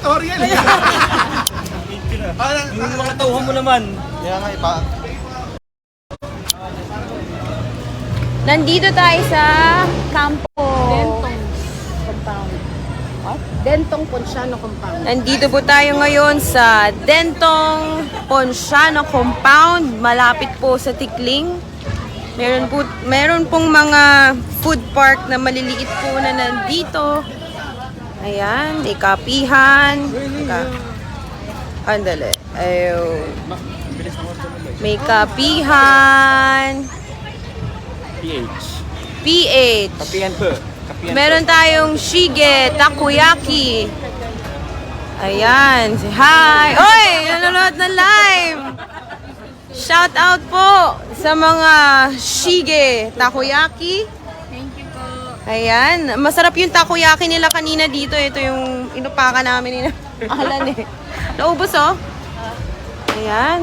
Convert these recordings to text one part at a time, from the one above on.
tutorial. Yung mga tauhan mo naman. Kaya nga, ipa. Nandito tayo sa Campo Dentong Compound. What? Dentong Ponciano Compound. Nandito po tayo ngayon sa Dentong Ponciano Compound, malapit po sa Tikling. Meron pong mga food park na maliliit po na nandito. Ayan, may kapihan. Andali. Ayun. May kapihan. PH. Kapihan po. Meron tayong shige, takoyaki. Ayan, say hi. Oy, nanonood na live. Shout out po sa mga shige, takoyaki. Thank you po. Ayan, masarap yung takoyaki nila kanina dito. Ito yung inupakan namin ni Alan eh. Naubos oh. Ayan.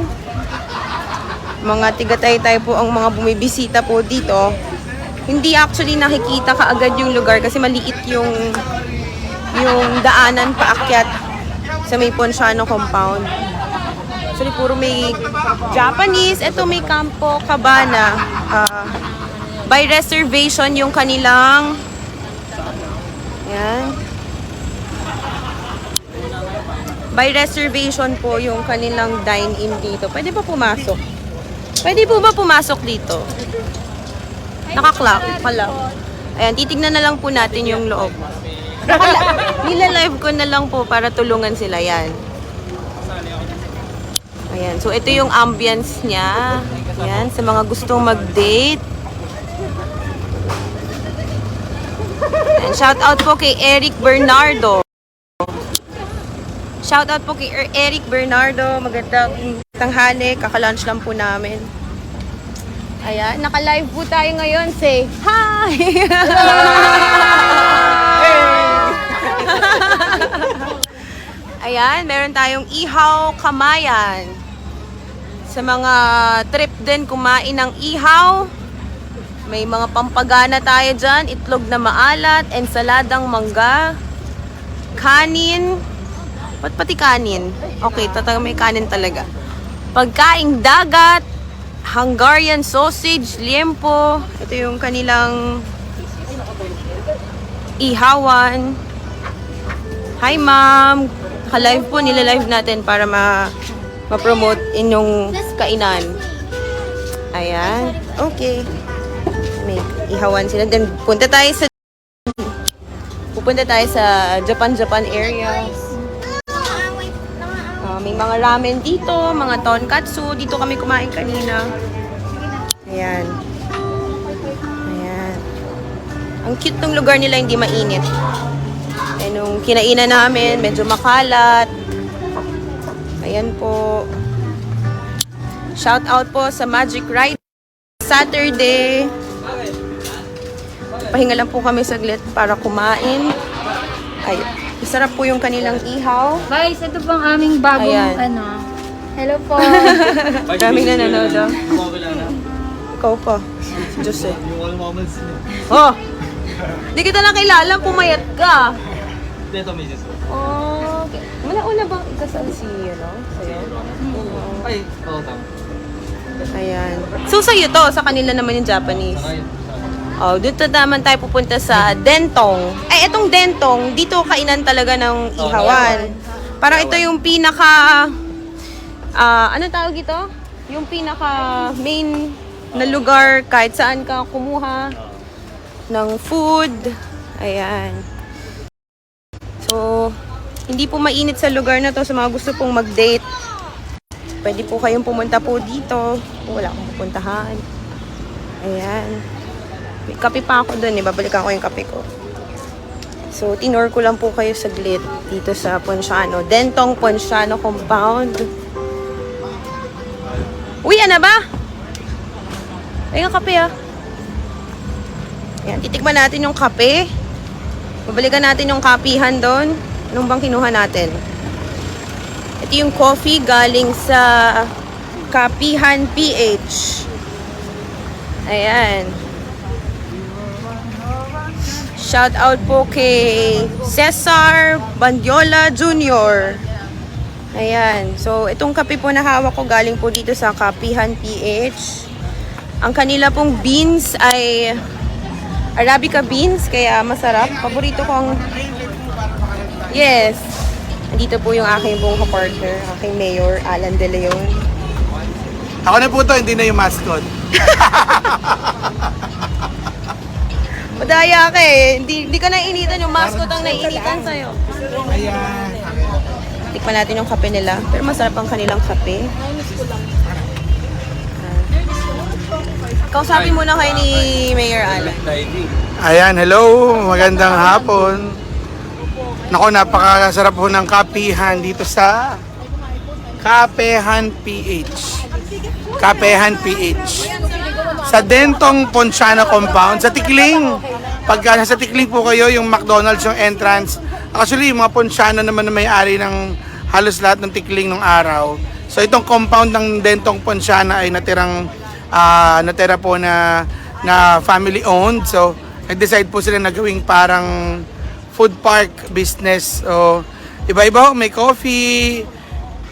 Mga tiga-taytay po ang mga bumibisita po dito. Hindi actually nakikita kaagad yung lugar kasi maliit yung daanan paakyat sa may Ponciano Compound. Actually, puro may Japanese. Ito may Campo Cabana. By reservation yung kanilang... Ayan. By reservation po yung kanilang dine-in dito. Pwede ba pumasok? Pwede po ba pumasok dito? Naka-clock pala. Ayan, titignan na lang po natin yung loob. Nila-live ko na lang po para tulungan sila. Yan. Ayan, so ito yung ambience niya. Ayan, sa mga gustong mag-date. Ayan, shout out po kay Eric Bernardo. Shout out po kay Eric Bernardo. Magandang tanghali. Kaka-lunch lang po namin. Ayan, naka-live po tayo ngayon. Say hi! Ayan, meron tayong ihaw kamayan. Sa mga trip din kumain ng ihaw, may mga pampagana tayo dyan. Itlog na maalat, ensaladang mangga, kanin. Ba't pati kanin? Okay, may kanin talaga. Pagkaing dagat, Hungarian sausage, liempo. Ito yung kanilang ihawan. Hi ma'am! Naka-live po, nila-live natin para ma-promote inyong kainan. Ayan. Okay. May ihawan sila. Then, pupunta tayo sa Japan area. May mga ramen dito, mga tonkatsu. Dito kami kumain kanina. Ayan. Ayan. Ang cute ng lugar nila, hindi mainit. Eh, nung kinainan namin, medyo makalat. Ayan po. Shout out po sa Magic Ride Saturday. Pahinga lang po kami saglit para kumain. Ayun. Masarap po yung kanilang ihaw. Guys, ito pang aming bagong Ayan. Hello po. Daming nanonood. Ikaw pa. Diyos eh. Oh! Di kita nakilala, pumayat ka. Dito may Jesus. Oh, okay. Una bang ikasal si, sa'yo? Ay, oo, tama. Ayan. So, sa'yo to, sa kanila naman yung Japanese. Oh, dito naman tayo pupunta sa Dentong. Ay, itong Dentong, dito kainan talaga ng ihawan. Parang ito yung pinaka, ano tawag ito? Yung pinaka main na lugar kahit saan ka kumuha ng food. Ayan. So, hindi po mainit sa lugar na to sa mga gusto pong mag-date. Pwede po kayong pumunta po dito. Wala akong pupuntahan. Ayan. May kape pa ako dun, babalikan ko yung kape ko. So, tinor ko lang po kayo saglit dito sa Ponciano. Dentong Ponciano Compound. Uwi, ano ba? Ay, yung kape Ayan, titikman natin yung kape. Babalikan natin yung kapihan doon. Anong bang kinuha natin? Ito yung coffee galing sa Kapihan PH. Ayan. Shout out po kay Cesar Bandiola Jr. Ayan. So, itong kape po na hawak ko galing po dito sa Kapihan PH. Ang kanila pong beans ay Arabica beans, kaya masarap. Paborito ko ang... Yes. Dito po yung aking buong partner, aking mayor, Alan De Leon. Ako na po to, hindi na yung mascot. Madaya ka eh. Hindi ka naiinitan, yung mascot ang naiinitan sa'yo. Ayan. Tikman natin yung kape nila. Pero masarap ang kanilang kape. Kausapin muna kayo ni Mayor Alan. Ayan, hello. Magandang hapon. Naku, napakasarap po ng kapihan dito sa Kapehan PH. Kapehan PH. Sa Dentong Ponciano Compound, sa Tikling. Pagka nasa Tikling po kayo, yung McDonald's, yung entrance. Actually, yung mga Ponciano naman na may-ari ng halos lahat ng Tikling nung araw. So, itong compound ng Dentong Ponciano ay natira po na family owned. So, nag-decide po sila na gawing parang food park business. So, iba-iba, may coffee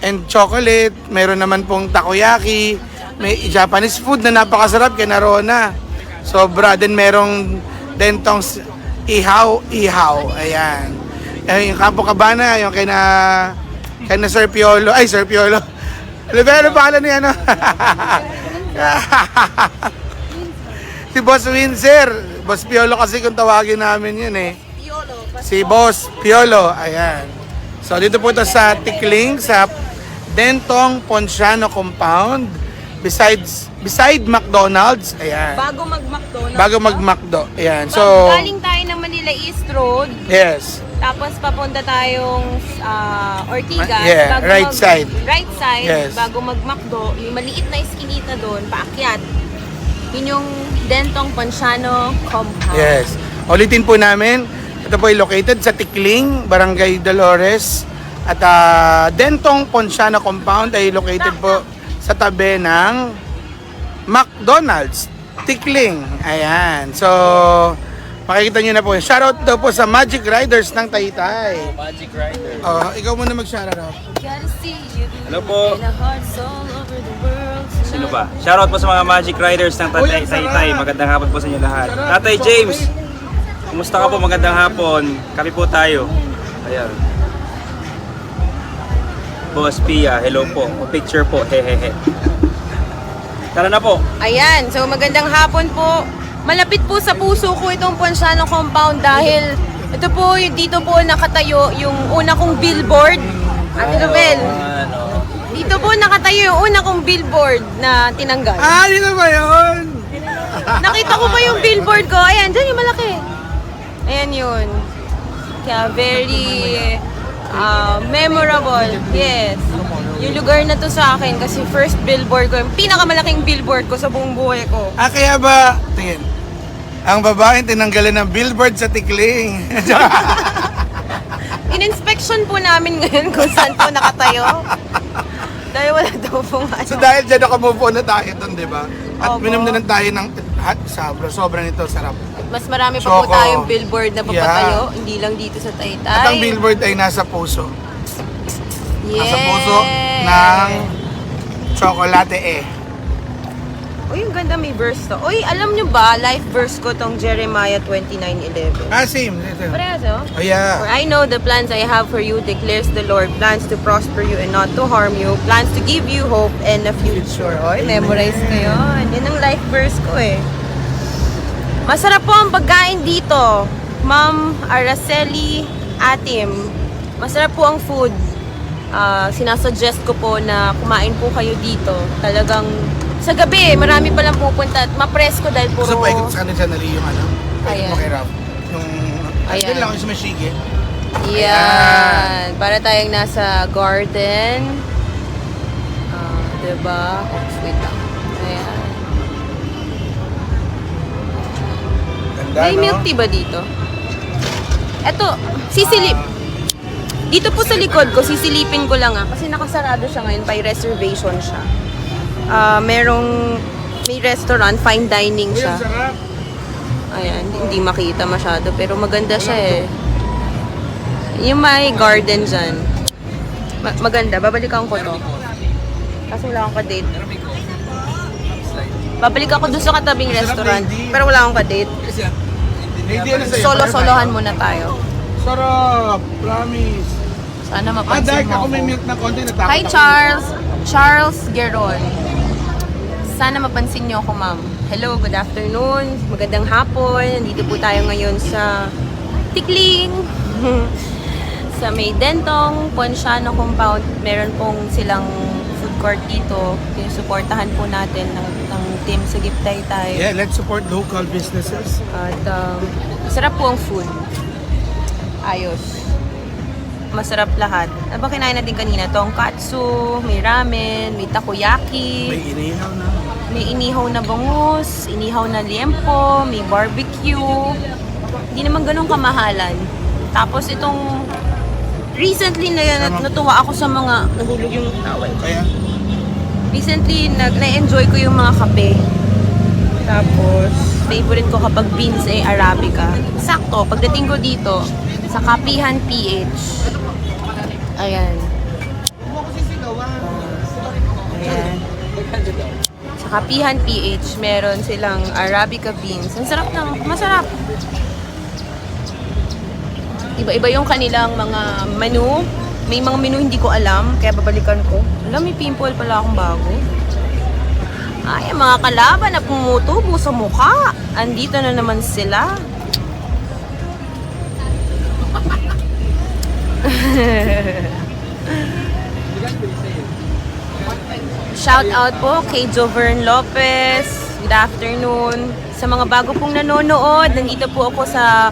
and chocolate. Mayroon naman pong takoyaki. May Japanese food na napakasarap kay Narona. Sobra. Then merong Dentong ihaw. Ayan. Yung Campo Cabana, yung kay na Sir Piolo. Ay, Sir Piolo. Ano pangalan niya, no? Si Boss Windsor. Boss Piolo kasi kung tawagin namin yun eh. Si Boss Piolo. Ayan. So dito po ito sa Tikling, sa Dentong Ponciano Compound. Beside McDonald's. Ayan. Bago mag-McDonald's. Bago mag-McDo. Ayan. So, galing tayo ng Manila East Road. yes. Tapos papunta tayong Ortigas. Yeah, right side. Right side. Yes. Bago mag-McDo. Yung maliit na iskinita doon, paakyat. Yun yung Dentong Ponciano Compound. Yes. Ulitin po namin. Ito po ay located sa Tikling, Barangay Dolores. At Dentong Ponciano Compound ay located po sa tabi ng McDonald's, Tikling. Ayan. So, makikita nyo na po. Shoutout daw po sa Magic Riders ng Taytay. Magic Rider. Ikaw muna mag-shoutout. Hello po. Sino ba? Shoutout po sa mga Magic Riders ng Taytay. Magandang hapon po sa inyo lahat. Tatay James, kumusta ka po? Magandang hapon. Kami po tayo. Ayan. Boss Pia, hello po. Picture po. Hehehe. Tara na po. Ayan, so magandang hapon po. Malapit po sa puso ko itong Ponciano Compound dahil ito po, dito po nakatayo yung una kong billboard. Ate Robel, dito po nakatayo yung una kong billboard na tinanggal. Dito ba yun? Nakita ko pa yung billboard ko. Ayan, dyan yung malaki. Ayan yun. Kaya very memorable. Yes. Yung lugar na to sa akin kasi first billboard ko, yung pinakamalaking billboard ko sa buong buhay ko. Kaya ba, tingin, ang babaeng tinanggalan ng billboard sa Tikling. In-inspection po namin ngayon kung saan po nakatayo. Dahil wala daw pong ano. So dahil dyan nakamove on na tayo doon, di ba? At Opo. minom na lang tayo ng sobrang ito, sarap. Mas marami pa po Choco. tayong billboard na papatayo. Yeah. Hindi lang dito sa Taytay. At ang billboard ay nasa puso. Yes. Nasa puso ng Chocolate eh. Uy, yung ganda, may verse to. Uy, alam nyo ba, life verse ko tong Jeremiah 29:11. Same. Ito. Parehas, oh? Oh yeah. For I know the plans I have for you, declares the Lord. Plans to prosper you and not to harm you. Plans to give you hope and a future. Oy, memorize ko yun. Yan ang life verse ko eh. Masarap po ang pagkain dito. Ma'am Araceli Atim. Masarap po ang food. Sinasuggest ko po na kumain po kayo dito. Talagang sa gabi, marami palang pupunta at mapresko dahil puro... Gusto pa ikot sa kanil sanali yung ano? Ayan. Okay, Rap. Yung... Ayan. Ayan lang yung sumashige. Yan. Para tayong nasa garden. Diba? Oops, wait lang. Ayan. Ganda, May no? milk tea ba dito? Eto, sisilip. Dito po sa likod ko, sisilipin ko lang kasi nakasarado siya ngayon, by reservation siya. May restaurant, fine dining Uy, siya. ang sarap. Ayan, hindi makita masyado pero maganda siya eh. Yung may garden dyan. Maganda, babalikan ko to. Kaso wala akong ka-date. Babalik ako dun sa katabing restaurant. Pero wala akong ka-date. Solo-solohan muna tayo. Sarap, promise. Sana Dark, mapansin ako mo may ako. milk na konti, natakot Hi ako. Charles! Charles Geron. Sana mapansin niyo ako, ma'am. Hello, good afternoon. Magandang hapon. Nandito po tayo ngayon sa Tikling. Sa may Dentong Ponciano Compound. Meron pong silang food court dito. Sinusuportahan po natin ng team sa Gift Taytay. Yeah, let's support local businesses. At masarap po ang food. Ayos. Masarap lahat. Ano ba kinain natin kanina? Tonkatsu, may ramen, may takoyaki, May inihaw na. may inihaw na bangus, inihaw na liempo, may barbecue. Hindi naman ganun kamahalan. Tapos itong recently natuwa ako sa mga nahulog yung towel. Kaya, Recently, na-enjoy ko yung mga kape. Tapos, favorite ko kapag beans ay Arabica. Sakto, pagdating ko dito, sa Kapihan PH. Ayan. Ayan. Sa Kapihan PH, meron silang Arabica beans. Ang sarap ng, masarap. Iba-iba yung kanilang mga menu. May mga menu hindi ko alam, kaya babalikan ko. Alam, may pimple pala akong bago. Ay, ang mga kalaban na pumutubo sa mukha. Andito na naman sila. Shout out po kay Jovern Lopez. Good afternoon. Sa mga bago pong nanonood, nandito po ako sa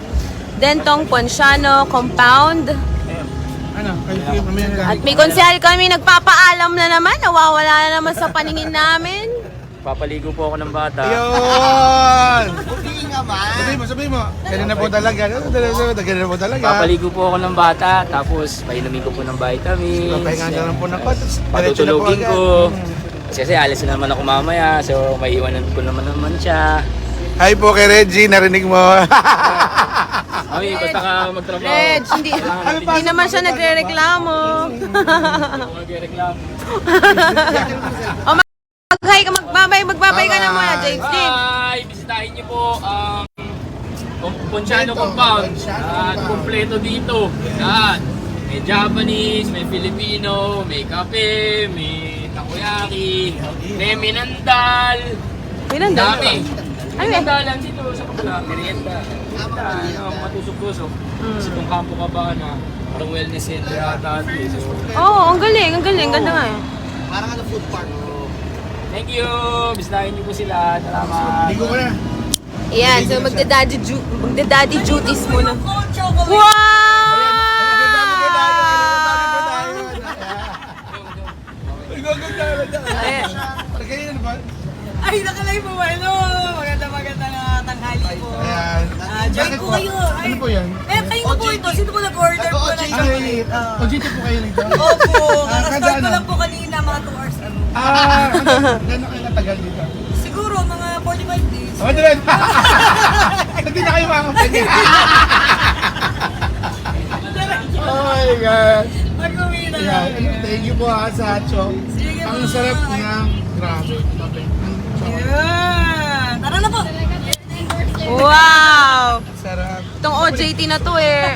Dentong Ponciano Compound. ano, kayo mamaya At may konsehal kami nagpapaalam na naman, nawawala na naman sa paningin namin. Papaligo po ako ng bata. Ayun! Sabihin mo. Ganun na po talaga. Ganun na po talaga. Papaligo po ako ng bata, tapos painumin ko po ng vitamins. Papahinga na lang po ng kot. Patutulogin ko. Kasi alis na naman ako mamaya, so may iwanan ko naman siya. Hi po kay Reggie, narinig mo. Mami, basta ka magtrabaho. Reg, hindi naman siya nagre-reklamo. Magreklamo. O magbabay ka na muna, James Dean. Hi! Bisitahin niyo po ang Ponciano Compound. At kumpleto dito. Yan. May Japanese, may Filipino, may kape, may takoyaki, may minandal. Pinanda. Dami. Ano eh? Minandalan dito sa kapula. Merienda. Ano, matusok-tusok. Kasi kung kampo ka ba na, parang wellness center ata. Oo, ang galing. Ganda nga eh. Thank you! Bisitahin niyo po sila. Salamat. Ligo ko na. Ayan, so magda-daddy duties muna. Wow! Ayan. Ay, nakalive po. Hello! Magandang tanghali po. Ayan. Join po kayo. Ay, Ano po yan? kayo po ito. Sino po nag-order po ng chocolate? Ojito po kayo nito. Opo. Kada Kakastart ko ano? lang po kanina, mga 2 hours ago. Gano'n kayo natagal dito? Siguro, mga 45 days. Oh, diretso. Hindi na kayo makakapagin. Oh my God. Mag-uwi na Yeah, lang. thank you po ha sa Cho. Sige Ang po. sarap ng grabe. Yan. Tara na po. Wow! Sarap. Itong OJT na to eh.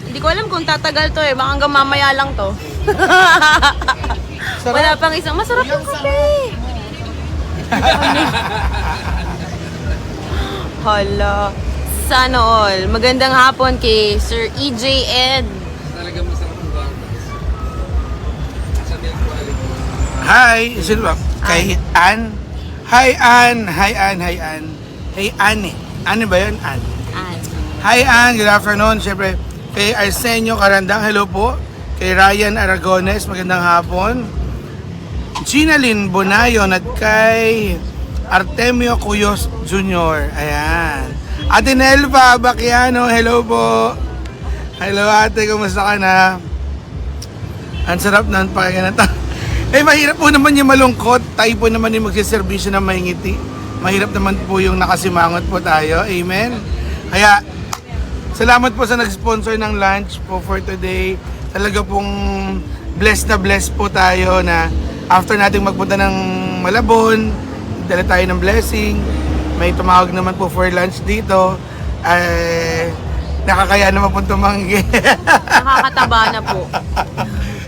Hindi ko alam kung tatagal to eh. Baka hanggang mamaya lang to. Wala pang isang. Masarap yung kape. Hala. Sana all. Magandang hapon kay Sir EJ Ed. Hi, sino ba? Kay Ann. Hi Ann. Hi Ann. Hi Ann. Hey Anne. Ano ba yun? Ann. Hi Ann. Good afternoon. Siyempre, kay Arsenio Carandang. Hello po. Kay Ryan Aragones. Magandang hapon. Gina Lynn Bonayon at kay Artemio Cuyos Jr. Ayan. Ate Nelva Baquiano. Hello po. Hello ate. Kumusta ka na? Ang sarap ng pakinggan. Eh, mahirap po naman yung malungkot. Tayo po naman yung magsiservisyo ng may ngiti. mahirap naman po yung nakasimangot po tayo. Amen? Kaya, salamat po sa nag-sponsor ng lunch po for today. Talaga pong blessed na blessed po tayo na after nating magpunta ng Malabon, dala tayo ng blessing. May tumawag naman po for lunch dito. Nakakaya naman po tumanggi. Nakakataba na po.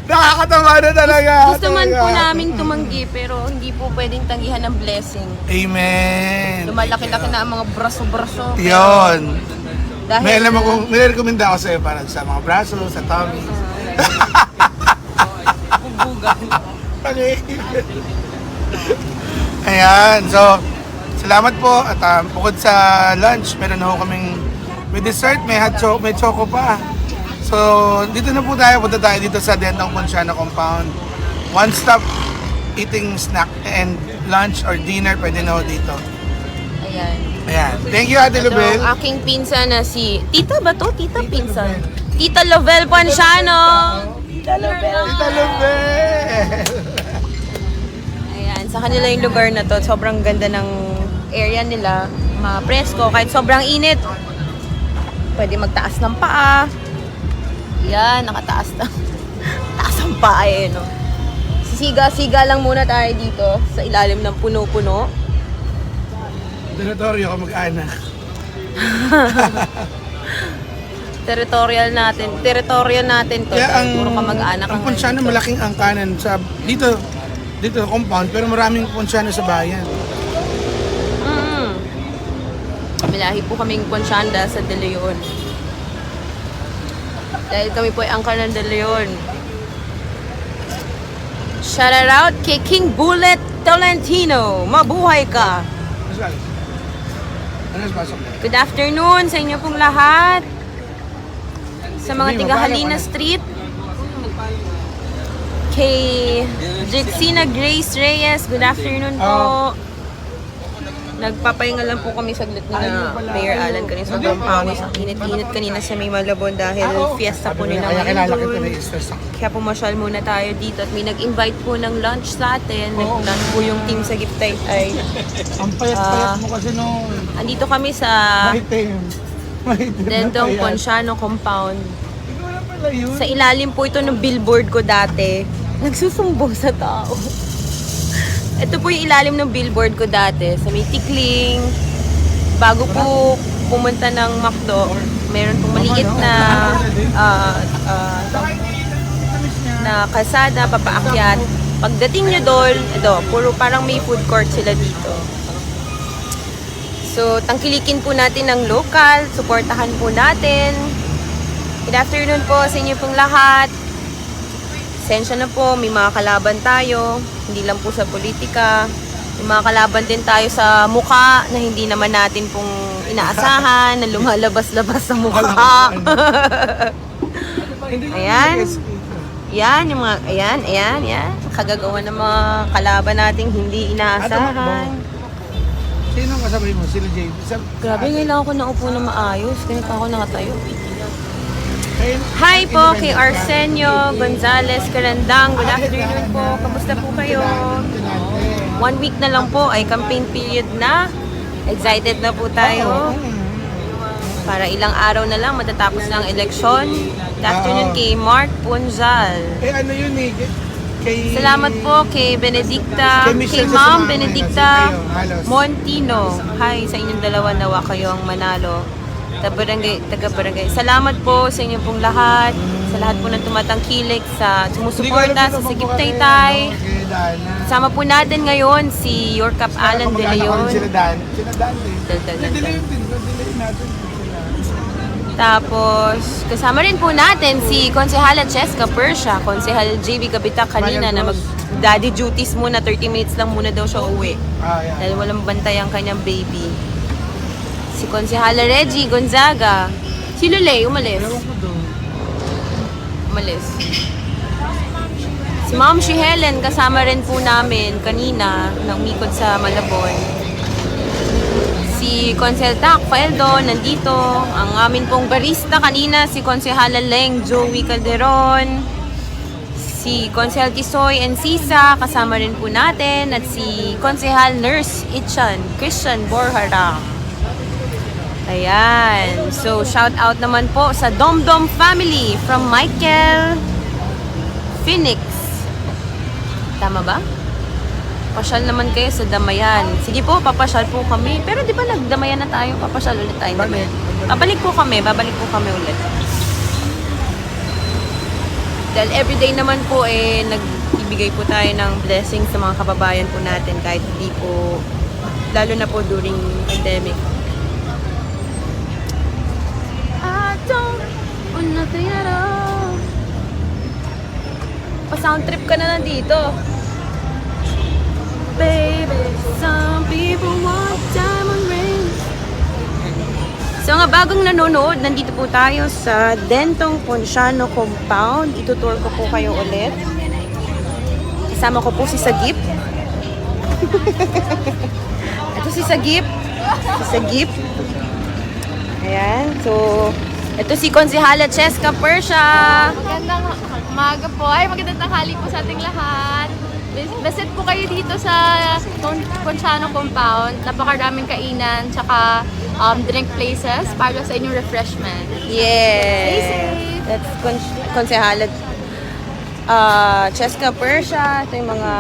Nakakatawa na talaga. Gusto man talaga. po naming tumanggi pero hindi po pwedeng tanggihan ng blessing. Amen. Lumalaki-laki na ang mga braso-braso. pero Yun. Dahil May alam ako, nirekomenda ako sa'yo para sa mga braso, sa tummy. Ayan, so salamat po at bukod sa lunch, meron na ho kaming may dessert, may choco pa. So dito na po tayo, punta tayo dito sa Dentong Ponciano Compound. One stop eating snack and lunch or dinner, pwede na ho dito. Ayan. Ayan, thank you Ate Ito Lubel. ang aking pinsan na si... Tita ba to? Tita pinsan. Tita Lovell Ponciano. Tita Lovell. Tita Lubel! Ayan, sa kanila yung lugar na to. Sobrang ganda ng area nila. Ma-presko. Kahit sobrang init. Pwede magtaas ng paa. Yan, nakataas na. Taas ang paa eh, no? Sisiga-siga lang muna tayo dito sa ilalim ng puno-puno. Teritoryo ka mag-anak. Teritorial natin to. Kaya Puro kamag-anak ang Ponciano malaking angkanan sa dito sa compound pero maraming Ponciano sa bayan. Kamilahi po kaming Poncianda sa De Leon. Dahil kami po ay angkan ng De Leon. Shout out kay King Bullet Tolentino. Mabuhay ka! Good afternoon sa inyo pong lahat. Sa mga tiga Halina Street. Kay Jixina Grace Reyes, good afternoon po. Nagpapahinga lang po kami saglit na Mayor Alan kanina. Sobrang pawis. Ang init-init kanina sa May Malabon dahil fiesta po nila ngayon. Kaya pumasyal muna tayo dito at may nag-invite po ng lunch sa atin. Nag-lunch po yung team sa Giptaytay. Ang payat-payat mo kasi nung Andito kami sa maitim. Dentong Ponciano Compound. Ikaw na pala yun. Sa ilalim po ito ng billboard ko dati. Nagsusumbong sa tao. Ito po yung ilalim ng billboard ko dati. Sa may Tikling. Bago po pumunta ng McDo, meron pong maliit na na kalsada, papaakyat. Pagdating nyo doon, ito, puro parang may food court sila dito. So, tangkilikin po natin ng local, suportahan po natin. Good afternoon po sa inyo pong lahat. Sensya na po, may mga kalaban tayo, hindi lang po sa politika. May mga kalaban din tayo sa mukha na hindi naman natin pong inaasahan, na lumalabas-labas sa mukha. Ayan. Yan, yung mga, ayan. Kagagawa ng mga kalaban nating hindi inaasahan. Sino ang kasabay mo? Sila Jade? Grabe, kailangan ko naupo na maayos. Ganito ako nakatayo. Hi po kay Arsenio Gonzalez Carandang. Good afternoon po. Kamusta po kayo? 1 week na lang po ay campaign period na. Excited na po tayo. Para ilang araw na lang matatapos na ang eleksyon. Good afternoon kay Mark Punjal. Ano yun eh? Kay... Salamat po kay Benedicta, kay Ma'am Benedicta Montino. Hi sa inyong dalawa, nawa kayo ang manalo. Taga-barangay. Salamat po sa inyong pong lahat. Sa lahat po ng tumatangkilik, sa sumusuporta sa Sigip-Taytay. Kasama po natin ngayon si Your Cap Alan De Leon. Sila Dan din. Dal. Tapos, kasama rin po natin si Konsehala Cheska Persia, Konsehal JB Gabitak kanina na mag-daddy duties muna, 30 minutes lang muna daw siya uwi. Yan. Dahil walang bantay ang kanyang baby. Si Konsehala Reggie Gonzaga. Si Lulay, umalis. Umalis. Si Ma'am si Helen, kasama rin po namin kanina na umikot sa Malabon. Si Konsel Tak Faeldo, nandito. Ang amin pong barista kanina, si Konsehala Leng Joey Calderon. Si si Konsehal Tisoy and Sisa, kasama rin po natin, at si Konsehal Nurse Itchan, Christian Borharang. Ayan. So, shout out naman po sa Domdom family from Michael Phoenix. Tama ba? Pasyal naman kayo sa Damayan. Sige po, papasyal po kami. Pero di ba nagdamayan na tayo? Papasyal ulit tayo. Babalik po kami ulit. Dahil everyday naman po nagbibigay po tayo ng blessing sa mga kababayan po natin kahit hindi po, lalo na po during pandemic. I don't want nothing at all. Pa-sound trip ka na nandito. Baby, some people want diamond rings. So nga bagong nanonood, nandito po tayo sa Dentong Ponciano Compound. Itutour ko po kayo ulit. Kasama ko po si Sagip. Ito si Sagip. Ayan. So, ito si Konsehala Cheska Persha. Magandang umaga po. Ay, magandang tanghali po sa ating lahat. Visit po kayo dito sa Ponciano Compound. Napakaraming kainan, tsaka drink places para sa inyong refreshment. Yes. Stay safe. That's Konsehala Cheska Persha. Ito yung mga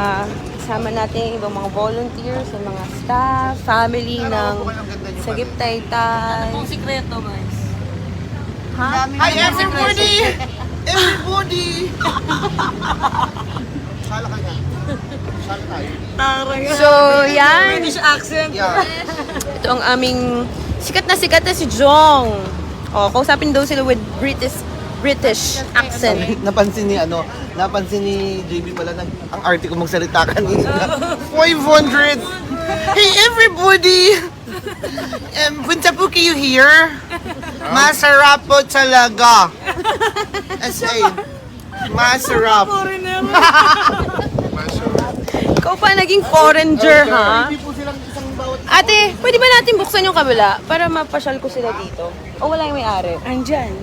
kasama natin, ibang mga volunteers, yung mga staff, family ng Sagip Taytay. Anong sikreto, guys? Ha? Hi everybody! Everybody! So, yan. British accent. Ito ang aming sikat na si Jong. Oh, kausapin daw sila with British accent. Napansin ni JB pala ang arte ko magsalita kanina. 500! Hey everybody! Punta po kayo here. Masarap po talaga. SA. Masarap. Ikaw pa naging foreigner, ha? Ate, pwede ba natin buksan yung kabila para mapasyal ko sila dito? O wala yung may-ari? Andyan.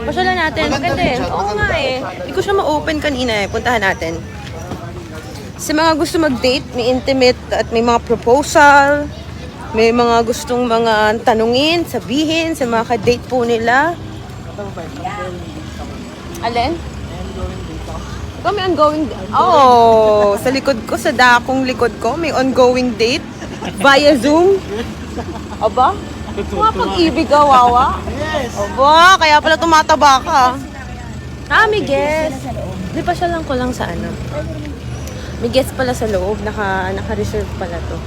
Pasyalan natin. Maganda eh. Oo nga eh. Hindi ko siya ma-open kanina eh. Puntahan natin. Sa mga gusto mag-date, may intimate at may mga proposal. May mga gustong mga tanungin, sabihin sa mga ka-date po nila. Alin? Ikaw may ongoing date? Oh, sa likod ko, sa dakong likod ko, may ongoing date via Zoom. Aba? Mga pag-ibig ka, wawa? Yes. Aba, kaya pala tumataba ka. May guest. Di pa siya lang ko lang sa ano. May guest pala sa loob, naka-reserve pala to.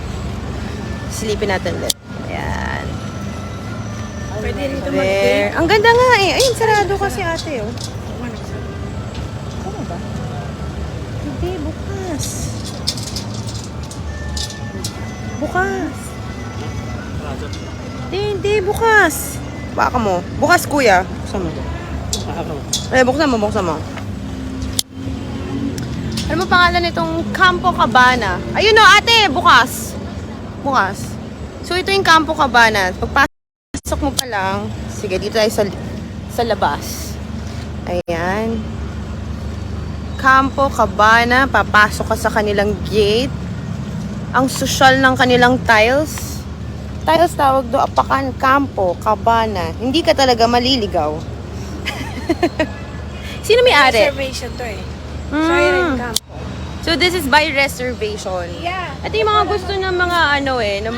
Silipin natin ulit. Ayan. Pwede rito There. Ang ganda nga eh. Ayun, sarado kasi ate oh. Ano ba? Hindi, bukas. Bukas. Hindi, bukas. Baka mo. Bukas, kuya. Buksan mo. Buksan mo. Ano mo pangalan nitong Campo Cabana? Ayun o, ate, bukas. So, ito yung Campo Cabana. Pagpasok mo pa lang, sige, dito tayo sa labas. Ayan. Campo Cabana, papasok ka sa kanilang gate. Ang social ng kanilang tiles. Tiles tawag do, Apakan Campo Cabana. Hindi ka talaga maliligaw. Sino may-ari? Reservation to eh. Siren Campo. So this is by reservation. Yeah. Ito yung mga gusto ng mga ng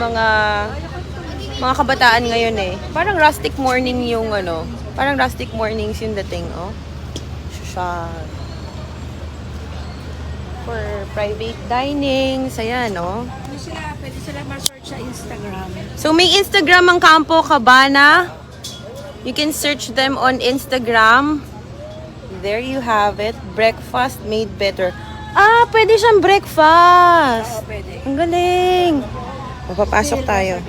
mga kabataan ngayon eh. Parang rustic morning yung parang rustic mornings yung dating, oh. Social. For private dining, saya, no? Pwede sila ma-search sa Instagram. So may Instagram ang Campo Cabana. You can search them on Instagram. There you have it. Breakfast made better. Pwede siyang breakfast. Oo, pwede. Ang galing. Papapasok tayo.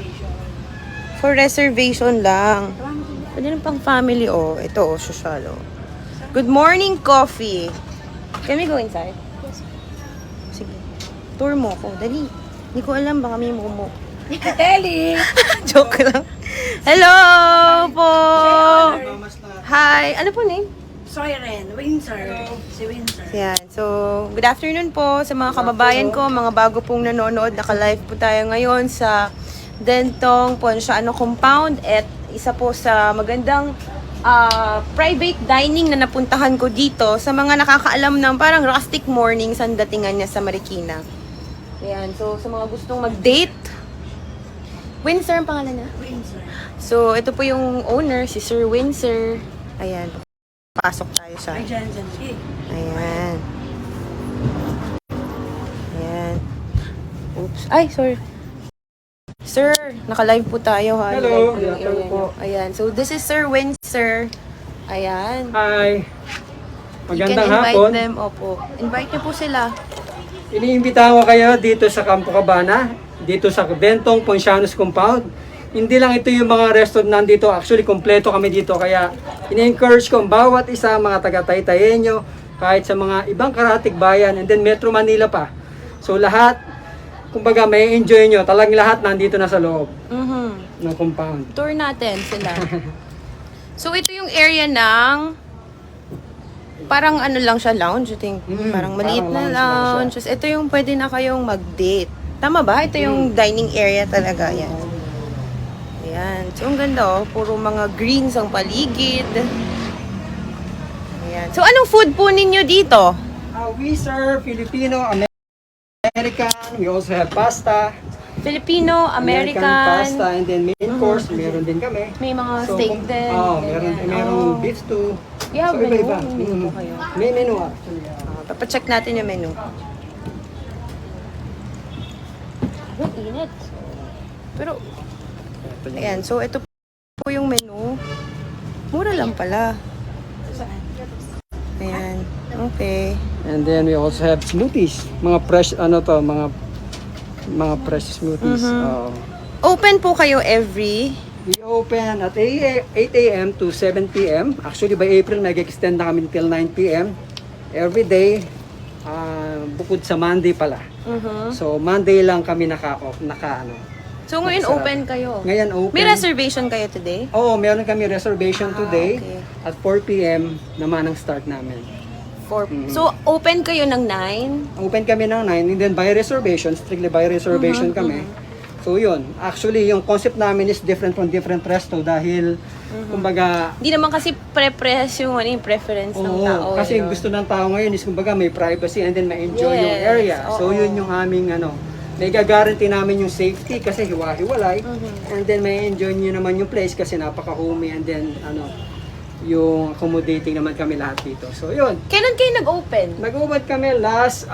For reservation lang. Pwede rin pang family, oh. Ito, oh, social, oh. Good morning, coffee. Can we go inside? Sige. Tour mo ko. Dali. Hindi ko alam, baka may momo. Telly! Joke lang. Hello po! Hi! Ano po name? Soyren, Windsor. Si Windsor. Yan. So, good afternoon po sa mga kababayan ko, mga bago pong nanonood. Naka-live po tayo ngayon sa Dentong Ponciano Compound at isa po sa magandang private dining na napuntahan ko dito sa mga nakakaalam ng parang rustic mornings ang datingan niya sa Marikina. Ayan. So, sa mga gustong mag-date, Windsor ang pangalan niya? Windsor. So, ito po yung owner, si Sir Windsor. Ayan. Pasok tayo sa... Ay, dyan. Ayan. Ayan. Oops. Ay, sorry. Sir, naka-live po tayo ha. Hello, Live po yung hello area po. niyo. Ayan. So, this is Sir Windsor. Ayan. Hi. You can Magandang invite hapon. them. Opo. Invite niyo po sila. Iniimbitahan ko kayo dito sa Campo Cabana, dito sa Dentong Ponciano's Compound. Hindi lang ito yung mga restaurant nandito, actually kompleto kami dito. Kaya ini-encourage ko ang bawat isa, mga taga-Taytayenyo, kahit sa mga ibang karatig bayan, and then Metro Manila pa. So lahat, kumbaga may enjoy nyo, talagang lahat nandito na sa loob ng compound. Tour natin sila. So, ito yung area ng parang ano lang siya, lounge, I think. Parang maliit parang na lounge lang lounge. Ito yung pwede na kayong mag-date. Tama ba? Ito yung dining area talaga. Yan. Ayan. So, ang ganda oh. Puro mga greens ang paligid. Ayan. So, anong food po ninyo dito? We serve Filipino, American, we also have pasta. Filipino, American. pasta, and then main course, meron din kami. May mga steak din. Meron ganyan. beef stew. Yeah, So, menu. iba-iba. May menu po kayo. May menu actually. Papacheck natin yung menu. Ang init. Pero, ayan. So, ito po yung menu. Mura lang pala. Ayan. Okay. And then we also have smoothies. Mga fresh, mga fresh smoothies. Open po kayo every... We open at 8 a.m. to 7 p.m. Actually, by April, nag-extend na kami until 9 p.m. Every day, bukod sa Monday pala. So, Monday lang kami naka-off, So, ngayon Masarap. open kayo. Ngayon open. May reservation kayo today? Oo, meron kami reservation today. okay. At 4 p.m. naman ang start namin. So, open kayo ng 9? Open kami ng 9 and then by reservation, strictly by reservation kami. So yun, actually yung concept namin is different from different resto dahil kumbaga Hindi naman kasi pre-press yung preference ng tao. kasi no? gusto ng tao ngayon is kumbaga may privacy and then may enjoy yung Yes, area. So oo. yun yung aming may guarantee namin yung safety kasi hiwa-hiwalay and then may enjoy nyo naman yung place kasi napaka-homey and then yung accommodating naman kami lahat dito. So yun, Kailan kayo nag-open? nag-ubad kami last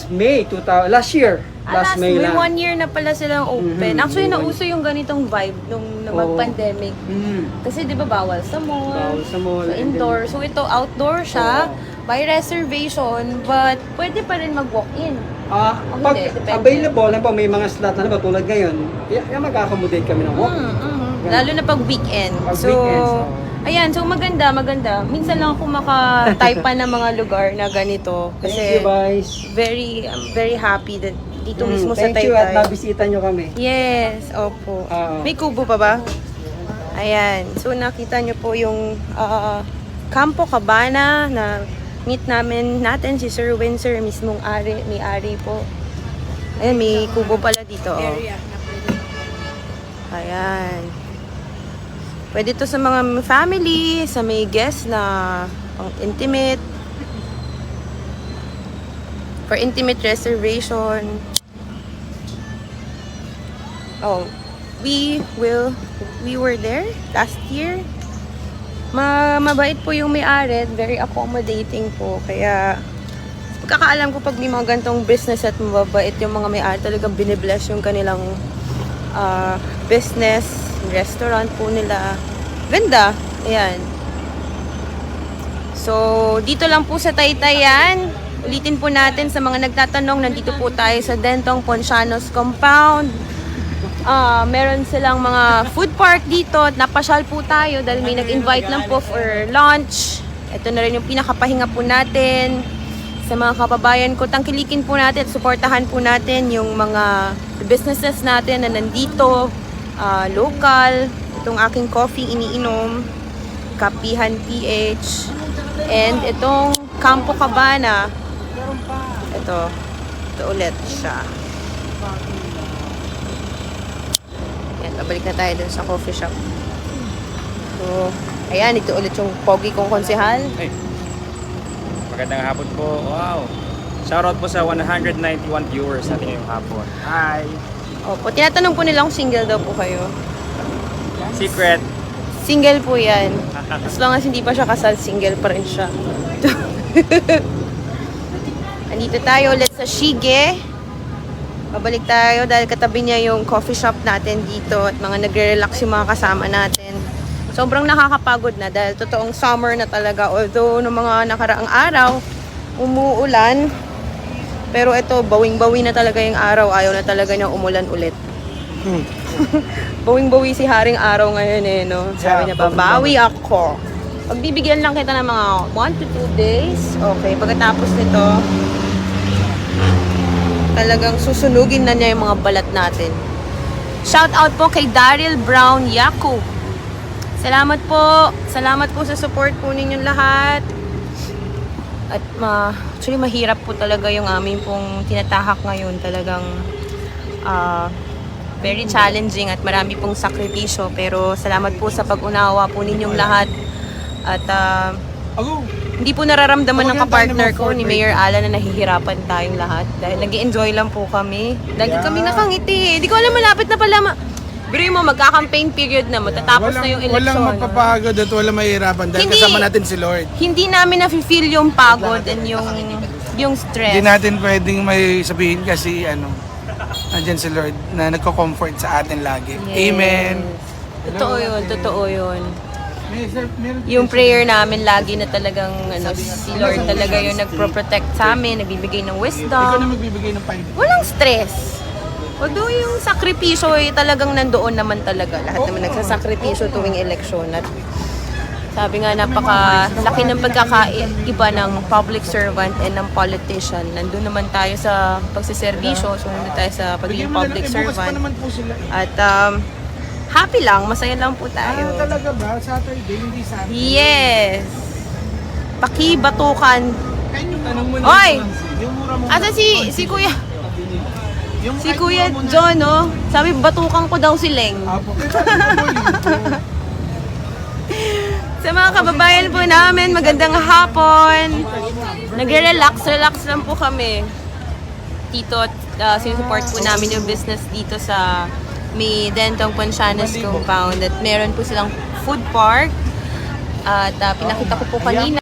May, last year. Last May May lang. 1 year na pala silang open. Actually, nauso yung ganitong vibe nung mag-pandemic. Kasi di ba bawal sa mall, Bawal sa mall, sa and indoor. So ito, outdoor siya, by reservation, but pwede pa rin mag-walk-in. Pag hindi, depende. available na po, may mga slot na tulad ngayon, mag-accommodate kami ng walk. Lalo na pag weekend. Pag So, weekends, ayan, so maganda. Minsan lang ako maka-type pa ng mga lugar na ganito. Thank Kasi you guys. I'm very happy that dito mismo sa Thank you at Taytay. nabisita nyo kami. Yes, opo. Oo. May kubo pa ba? Ayan. So, nakita nyo po yung Campo Cabana na meet natin si Sir Windsor, mismong may-ari po. Ayan, may kubo pala dito. Oh. Area na pwede. Ayan. Pwede to sa mga family, sa may guest na pang intimate. For intimate reservation. Oh, we were there last year. Mabait po yung may-ari, very accommodating po. Kaya, pagkakaalam ko pag may mga gantong business at mababait yung mga may-ari, talagang binibless yung kanilang business, restaurant po nila. Ganda. Ayan. So, dito lang po sa Taytayan. Ulitin po natin sa mga nagtatanong, nandito po tayo sa Dentong Ponciano's Compound. Meron silang mga food park dito at napasyal po tayo dahil may nag-invite lang po for lunch. Ito na rin yung pinakapahinga po natin. Sa mga kababayan ko, tangkilikin po natin at suportahan po natin yung mga businesses natin na nandito, local. Itong aking coffee iniinom. Kapihan PH. And itong Campo Cabana. Ito ulit siya. Yan, babalik na tayo dun sa coffee shop. So, ayan, ito ulit yung pogi kong konsehal. Hey. Magandang hapon po. Wow. Shoutout po sa 191 viewers natin ngayong hapon. Hi. Opo, tinatanong po nila kung single daw po kayo. Secret. Single po yan. As long as hindi pa siya kasal, single pa rin siya. Andito tayo ulit sa Shige. Babalik tayo dahil katabi niya yung coffee shop natin dito at mga nagre-relax yung mga kasama natin. Sobrang nakakapagod na dahil totoong summer na talaga. Although noong mga nakaraang araw, umuulan. Pero ito, bawing-bawi na talaga yung araw. Ayaw na talaga niya umulan ulit. Bawing-bawi si Haring Araw ngayon eh, no? Sabi niya, babawi ako. Pagbibigyan lang kita ng mga 1 to 2 days. Okay, pagkatapos nito, talagang susunugin na niya yung mga balat natin. Shout out po kay Daryl Brown Yakub. Salamat po. Salamat po sa support po ninyong lahat. At actually mahirap po talaga yung aming pong tinatahak ngayon. Talagang very challenging at marami pong sakripisyo. Pero salamat po sa pag-unawa po ninyong lahat. At hindi po nararamdaman ng kapartner ko ni Mayor Alan na nahihirapan tayong lahat. Dahil nag-enjoy lang po kami. Lagi kami nakangiti. Hindi ko alam, malapit na pala. Biro mo, magka-campaign period na. Matatapos na yung eleksyon. Walang mapapagod at walang mahihirapan dahil Hindi. kasama natin si Lord. Hindi namin nafe-feel yung pagod and yung stress. Hindi natin pwedeng may sabihin kasi nandyan si Lord na nagko-comfort sa atin lagi. Yes. Amen. Totoo yun, totoo yun. Yung prayer namin lagi na talagang si Lord talaga yung nagpro-protect sa amin, nagbibigay ng Ikaw na wisdom. magbibigay ng pine. Walang stress. Although yung sakripisyo ay talagang nandoon naman talaga. Lahat naman nagsasakripisyo tuwing eleksyon. At sabi nga, napaka-laki ng pagkakaiba ng public servant and ng politician. Nandun naman tayo sa pagsiservisyo, so nandun tayo sa pagiging public Bukas pa servant. naman po sila. At happy lang, masaya lang po tayo. Talaga ba? Saturday, hindi Saturday. Yes! Pakibatukan. Kayo yung tanong mo Oy! Yung mura mo. Asa si Kuya? Yung Si Kuya John, no? Sabi, batukan ko daw si Leng. Apo. Sa mga kababayan po namin, magandang hapon. Nagre-relax lang po kami. Dito, sinusupport po namin yung business dito sa may Dentong Poncianos compound. At meron po silang food park. At pinakita ko po kanina.